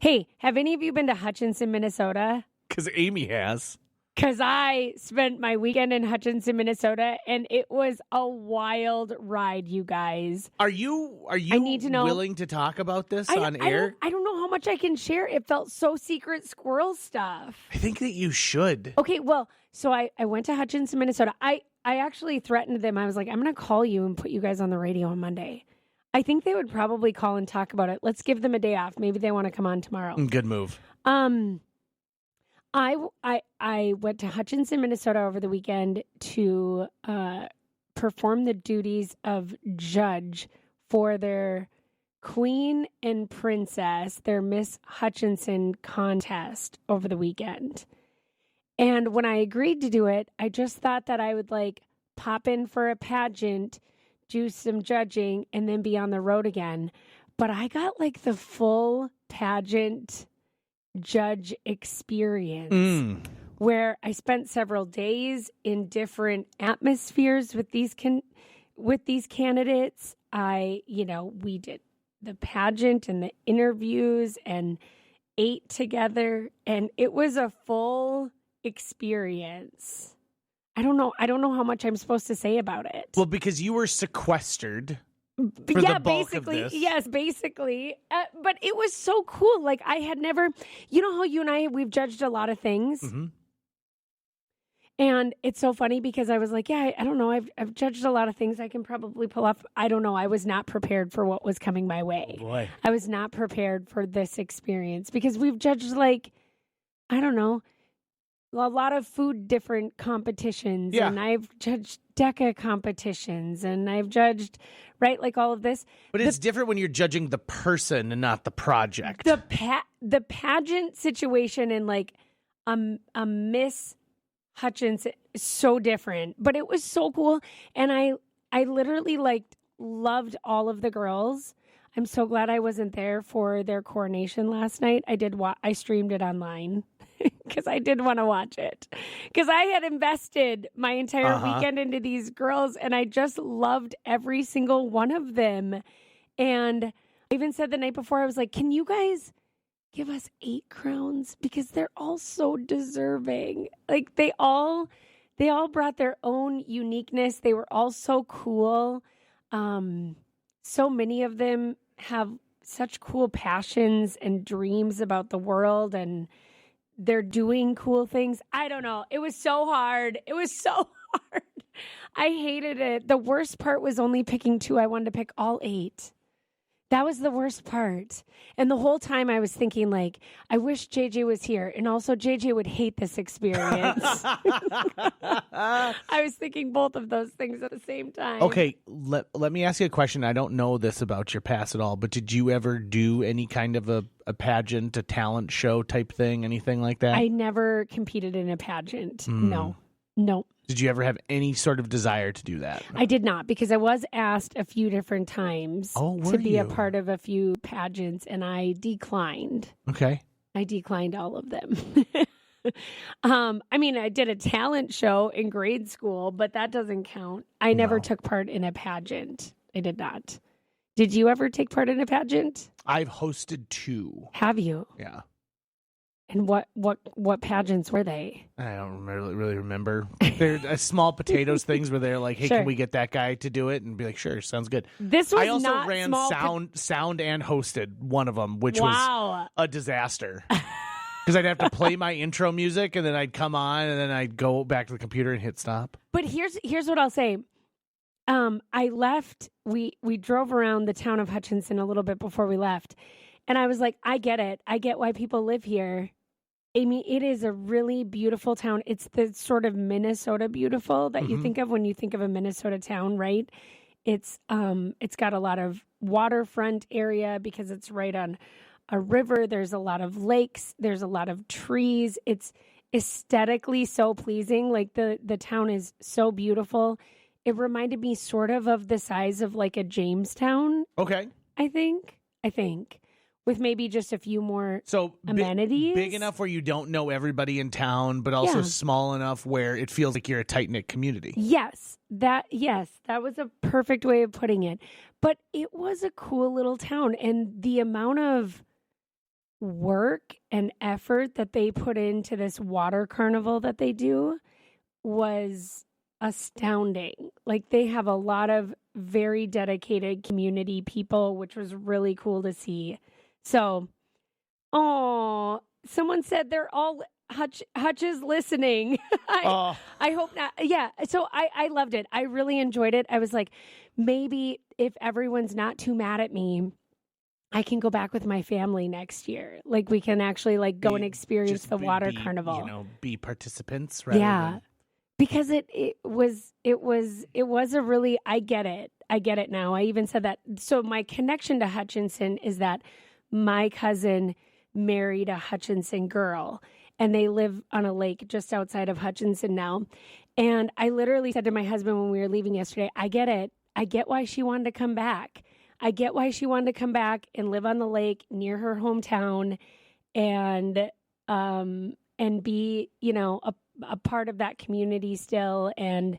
Hey, have any of you been to Hutchinson, Minnesota? Because Amy has. Because I spent my weekend in Hutchinson, Minnesota, and it was a wild ride, you guys. Are you need to know- willing to talk about this on air? I don't know how much I can share. It felt so secret squirrel stuff. I think that you should. Okay, well, so I went to Hutchinson, Minnesota. I actually threatened them. I was like, I'm going to call you and put you guys on the radio on Monday. I think they would probably call and talk about it. Let's give them a day off. Maybe they want to come on tomorrow. Good move. I went to Hutchinson, Minnesota over the weekend to perform the duties of judge for their Queen and Princess, their Miss Hutchinson contest over the weekend. And when I agreed to do it, I just thought that I would pop in for a pageant, do some judging, and then be on the road again. But I got the full pageant judge experience where I spent several days in different atmospheres with these candidates. We did the pageant and the interviews and ate together, and it was a full experience. I don't know how much I'm supposed to say about it. Well, because you were sequestered. Basically. Yes, basically. But it was so cool. I had never, how you and we've judged a lot of things. Mm-hmm. And it's so funny because I was like, I don't know. I've judged a lot of things I can probably pull off. I don't know. I was not prepared for what was coming my way. Oh boy. I was not prepared for this experience because we've judged I don't know, a lot of food different competitions. Yeah. And I've judged DECA competitions and I've judged, all of this. But it's different when you're judging the person and not the project. The pageant situation and a Miss Hutchinson is so different, but it was so cool. And I literally loved all of the girls. I'm so glad I wasn't there for their coronation last night. I streamed it online because I did want to watch it because I had invested my entire weekend into these girls and I just loved every single one of them. And I even said the night before, I was like, can you guys give us 8 crowns? Because they're all so deserving. They all brought their own uniqueness. They were all so cool. So many of them have such cool passions and dreams about the world, and they're doing cool things. I don't know. It was so hard. I hated it. The worst part was only picking 2. I wanted to pick all 8. That was the worst part. And the whole time I was thinking, I wish JJ was here. And also JJ would hate this experience. I was thinking both of those things at the same time. Okay, let me ask you a question. I don't know this about your past at all, but did you ever do any kind of a pageant, a talent show type thing, anything like that? I never competed in a pageant. No. Did you ever have any sort of desire to do that? I did not, because I was asked a few different times to be a you? part of a few pageants, and I declined. Okay. I declined all of them. I did a talent show in grade school, but that doesn't count. I never took part in a pageant. I did not. Did you ever take part in a pageant? I've hosted 2. Have you? Yeah. And what pageants were they? I don't really remember. They're small potatoes things where they're like, hey, Sure. can we get that guy to do it? And be like, sure, sounds good. This was I also not ran small sound and hosted one of them, which Wow. was a disaster. Because I'd have to play my intro music, and then I'd come on, and then I'd go back to the computer and hit stop. But here's what I'll say. I left. We drove around the town of Hutchinson a little bit before we left, and I was like, I get it. I get why people live here. Amy, it is a really beautiful town. It's the sort of Minnesota beautiful that you think of when you think of a Minnesota town, right? It's got a lot of waterfront area because it's right on a river. There's a lot of lakes. There's a lot of trees. It's aesthetically so pleasing. The town is so beautiful. It reminded me sort of the size of a Jamestown. Okay. I think. With maybe just a few more amenities. Big enough where you don't know everybody in town, but also small enough where it feels like you're a tight-knit community. Yes, that was a perfect way of putting it. But it was a cool little town, and the amount of work and effort that they put into this water carnival that they do was astounding. Like, they have a lot of very dedicated community people, which was really cool to see. So, oh, someone said they're all Hutch is listening. I hope not. Yeah. So I loved it. I really enjoyed it. I was like, maybe if everyone's not too mad at me, I can go back with my family next year. Like, we can actually like go and experience the water carnival. You know, be participants. Rather than... because it was a really, I get it now. I even said that. So my connection to Hutchinson is that my cousin married a Hutchinson girl, and they live on a lake just outside of Hutchinson now. And I literally said to my husband when we were leaving yesterday, I get it. I get why she wanted to come back. I get why she wanted to come back and live on the lake near her hometown and be, you know, a part of that community still. And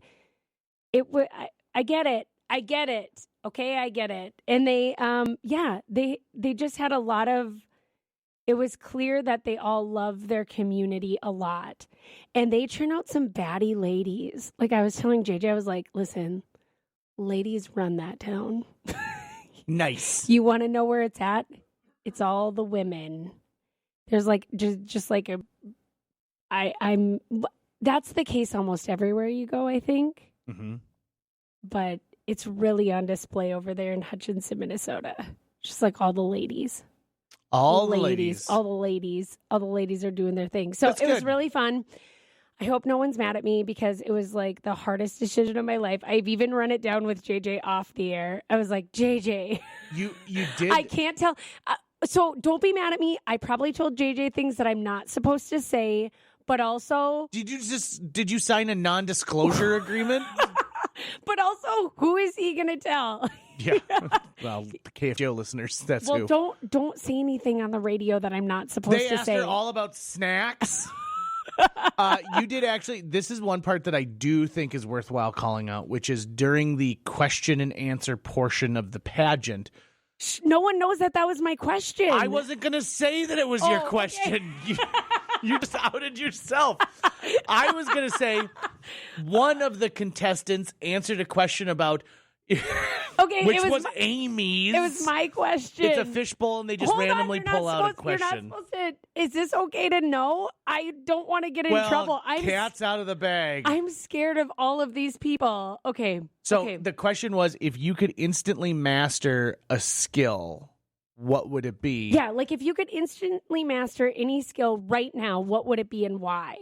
I get it. I get it. Okay. I get it. And they just had a lot of, it was clear that they all love their community a lot. And they turn out some baddie ladies. Like I was telling JJ, I was like, listen, ladies run that town. Nice. You want to know where it's at? It's all the women. There's like just like that's the case almost everywhere you go, I think. Mm-hmm. But it's really on display over there in Hutchinson, Minnesota. Just like all the ladies. All the ladies are doing their thing. So it was really fun. I hope no one's mad at me because it was like the hardest decision of my life. I've even run it down with JJ off the air. I was like, JJ, you did. I can't tell. So don't be mad at me. I probably told JJ things that I'm not supposed to say, but also, did you sign a non-disclosure agreement? But also, who is he going to tell? Yeah. Well, the KFGO listeners, that's who. Well, don't say anything on the radio that I'm not supposed to say. They asked her all about snacks. You did actually. This is one part that I do think is worthwhile calling out, which is during the question and answer portion of the pageant. No one knows that was my question. I wasn't going to say that it was your question. Okay. You just outed yourself. I was going to say one of the contestants answered a question about which was Amy's. It was my question. It's a fishbowl, and they just randomly pull out a question. You're not supposed to. Is this okay to know? I don't want to get in trouble. Cat's out of the bag. I'm scared of all of these people. Okay. So the question was, if you could instantly master a skill, what would it be? Yeah, like if you could instantly master any skill right now, what would it be and why?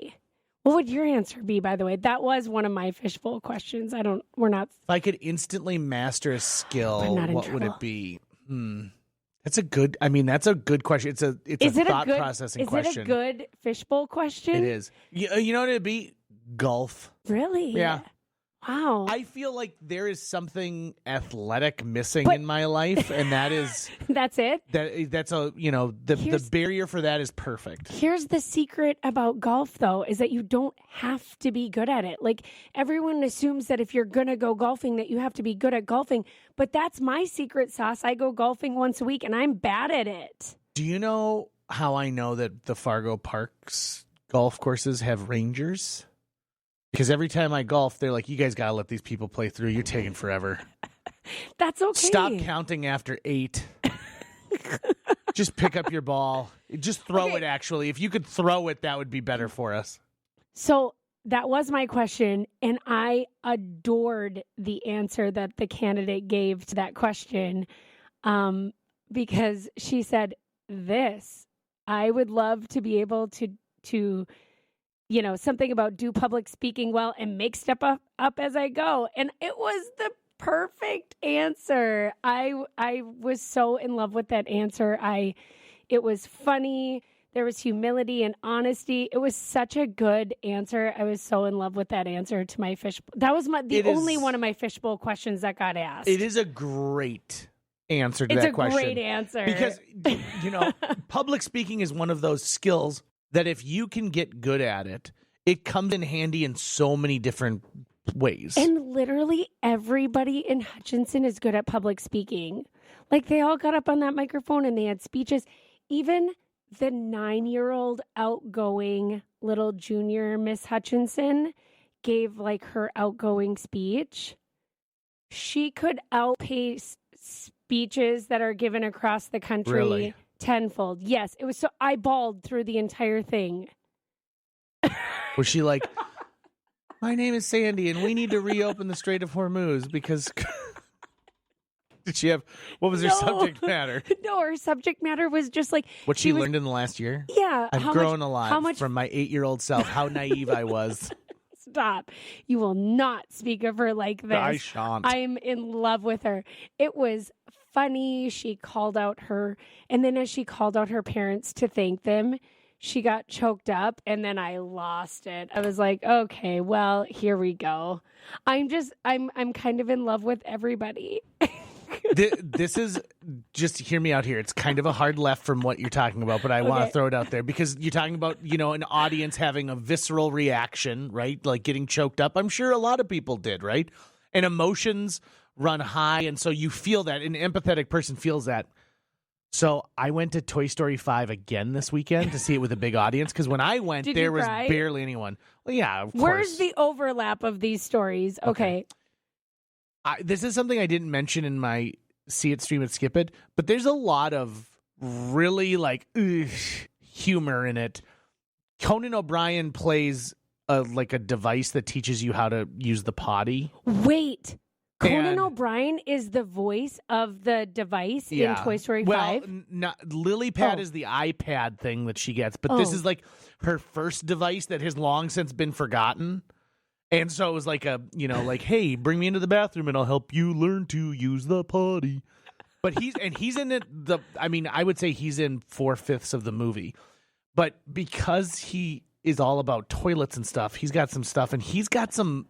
What would your answer be, by the way? That was one of my fishbowl questions. If I could instantly master a skill, what would it be? That's a good question. It's a thought processing question. Is it a good fishbowl question? It is. You know what it'd be? Golf. Really? Yeah. Wow. I feel like there is something athletic missing in my life, and that is that's it. That's the barrier for that is perfect. Here's the secret about golf, though, is that you don't have to be good at it. Like, everyone assumes that if you're gonna go golfing, that you have to be good at golfing, but that's my secret sauce. I go golfing once a week, and I'm bad at it. Do you know how I know that the Fargo Parks golf courses have rangers? Because every time I golf, they're like, you guys got to let these people play through. You're taking forever. That's okay. Stop counting after 8. Just pick up your ball. Just throw it, actually. If you could throw it, that would be better for us. So that was my question, and I adored the answer that the candidate gave to that question because she said this. I would love to be able to something about do public speaking well and make stuff up as I go. And it was the perfect answer. I was so in love with that answer. It was funny. There was humility and honesty. It was such a good answer. I was so in love with that answer to my fishbowl. That was only one of my fishbowl questions that got asked. It is a great answer to that question. It's a great answer. Because, public speaking is one of those skills that if you can get good at it, it comes in handy in so many different ways. And literally everybody in Hutchinson is good at public speaking. Like, they all got up on that microphone and they had speeches. Even the 9-year-old outgoing little junior Miss Hutchinson gave like her outgoing speech, she could outpace speeches that are given across the country Really? tenfold. Yes, it was so I bawled through the entire thing. Was she like, my name is Sandy and we need to reopen the Strait of Hormuz because did she have, what was her subject matter? No, her subject matter was just like What she learned in the last year? Yeah. I've grown a lot from my 8-year-old self. How naive I was. Stop. You will not speak of her like this. I shan't. I'm in love with her. It was funny. She called out her, and then as she called out her parents to thank them, she got choked up, and then I lost it. I was like, okay, well, here we go. I'm kind of in love with everybody. This is, just hear me out here. It's kind of a hard left from what you're talking about, but I want to throw it out there because you're talking about, an audience having a visceral reaction, right? Like getting choked up. I'm sure a lot of people did, right? And emotions run high. And so you feel that. An empathetic person feels that. So I went to Toy Story 5 again this weekend to see it with a big audience because when I went, there was barely anyone. Well, yeah, of course. Where's the overlap of these stories? Okay. This is something I didn't mention in my See It, Stream It, Skip It, but there's a lot of really humor in it. Conan O'Brien plays a device that teaches you how to use the potty. Wait, Conan O'Brien is the voice of the device in Toy Story 5? Well, Lily Pad is the iPad thing that she gets, but this is like her first device that has long since been forgotten. And so it was like hey, bring me into the bathroom and I'll help you learn to use the potty. But he's in it. I would say he's in 4/5 of the movie. But because he is all about toilets and stuff, he's got some stuff and he's got some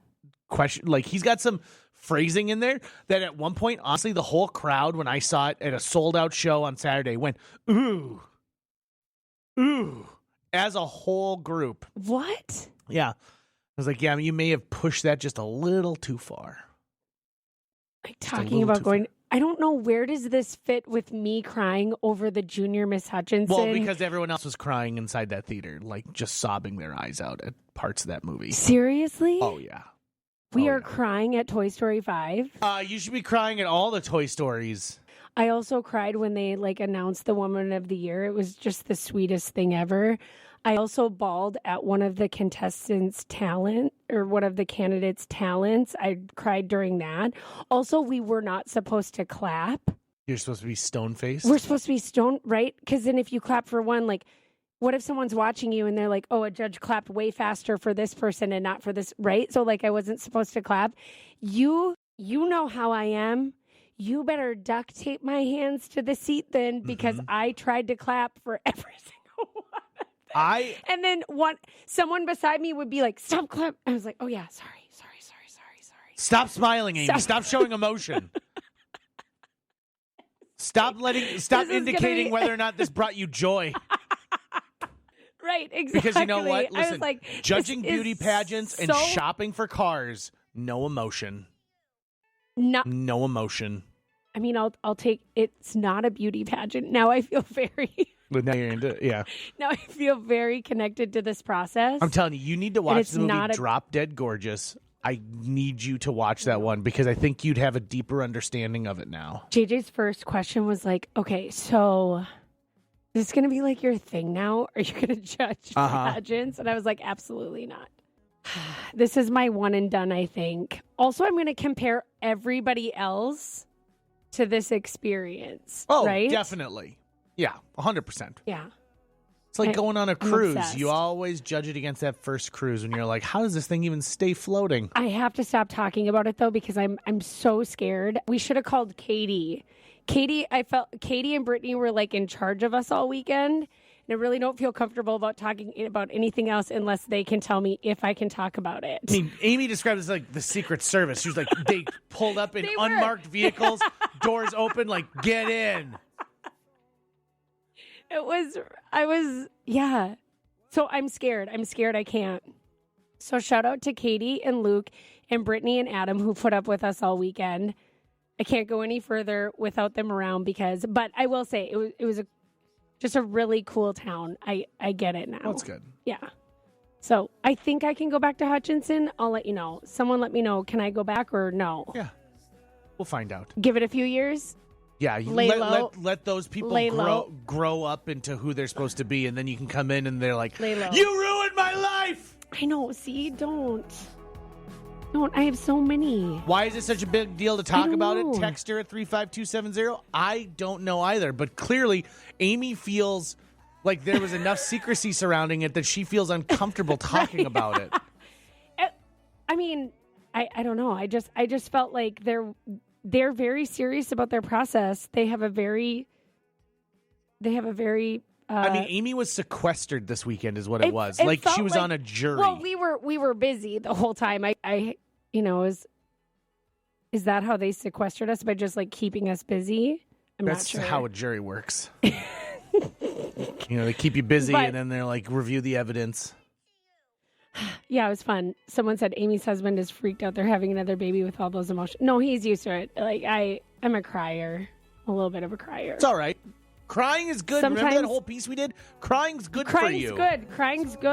he's got some phrasing in there that at one point, honestly, the whole crowd, when I saw it at a sold out show on Saturday, went, ooh, as a whole group. What? Yeah. I was like, yeah, you may have pushed that just a little too far. Like talking about going, I don't know, where does this fit with me crying over the junior Miss Hutchinson? Well, because everyone else was crying inside that theater, like just sobbing their eyes out at parts of that movie. Seriously? Oh, yeah. We are crying at Toy Story 5? You should be crying at all the Toy Stories. I also cried when they announced the Woman of the Year. It was just the sweetest thing ever. I also bawled at one of the contestants' talent or one of the candidates' talents. I cried during that. Also, we were not supposed to clap. You're supposed to be stone-faced? We're supposed to be stone, right? Because then if you clap for one, what if someone's watching you and they're like, oh, a judge clapped way faster for this person and not for this, right? So I wasn't supposed to clap. You know how I am. You better duct tape my hands to the seat then because I tried to clap for every single one. And then someone beside me would be like, stop clap. I was like, oh yeah, sorry. Stop smiling, Amy. Stop showing emotion. Stop indicating whether or not this brought you joy. Right, exactly. Because you know what? Listen, I was like, judging beauty pageants and shopping for cars, no emotion. No emotion. I mean, I'll take, it's not a beauty pageant. Now I feel very... But now you're into yeah. Now I feel very connected to this process. I'm telling you need to watch the movie Drop Dead Gorgeous. I need you to watch that one because I think you'd have a deeper understanding of it now. JJ's first question was like, okay, so is this going to be like your thing now? Are you going to judge pageants? And I was like, absolutely not. This is my one and done, I think. Also, I'm going to compare everybody else to this experience. Oh, right? Definitely. Yeah, 100%. Yeah. It's like going on a cruise. Obsessed. You always judge it against that first cruise when you're like, how does this thing even stay floating? I have to stop talking about it, though, because I'm so scared. We should have called Katie. I felt Katie and Brittany were in charge of us all weekend. And I really don't feel comfortable about talking about anything else unless they can tell me if I can talk about it. I mean, Amy described it as like the Secret Service. She was like, they pulled up in unmarked vehicles, doors open, get in. Yeah. So I'm scared. I can't. So shout out to Katie and Luke and Brittany and Adam who put up with us all weekend. I can't go any further without them around but I will say it was Just a really cool town. I get it now. That's good. Yeah. So I think I can go back to Hutchinson. I'll let you know. Someone let me know. Can I go back or no? Yeah. We'll find out. Give it a few years. Yeah, you Lay low. let those people Lay low. grow up into who they're supposed to be, and then you can come in and they're like, Lay low. "You ruined my life." I know. See, don't. I have so many. Why is it such a big deal to talk about it? know. Text her at 35270. I don't know either, but clearly Amy feels like there was enough secrecy surrounding it that she feels uncomfortable talking about it. I mean, I don't know. I just felt like they're very serious about their process. They have a very. I mean, Amy was sequestered this weekend, is what it was. It Like felt she was on a jury. Well, we were busy the whole time. Is that how they sequestered us, by just like keeping us busy? That's not sure. how a jury works. They keep you busy, and then they're like, review the evidence. Yeah, it was fun. Someone said Amy's husband is freaked out. They're having another baby with all those emotions. No, he's used to it. Like I'm a crier, a little bit of a crier. It's all right. Crying is good. Remember that whole piece we did? Crying's good for you. Crying's good.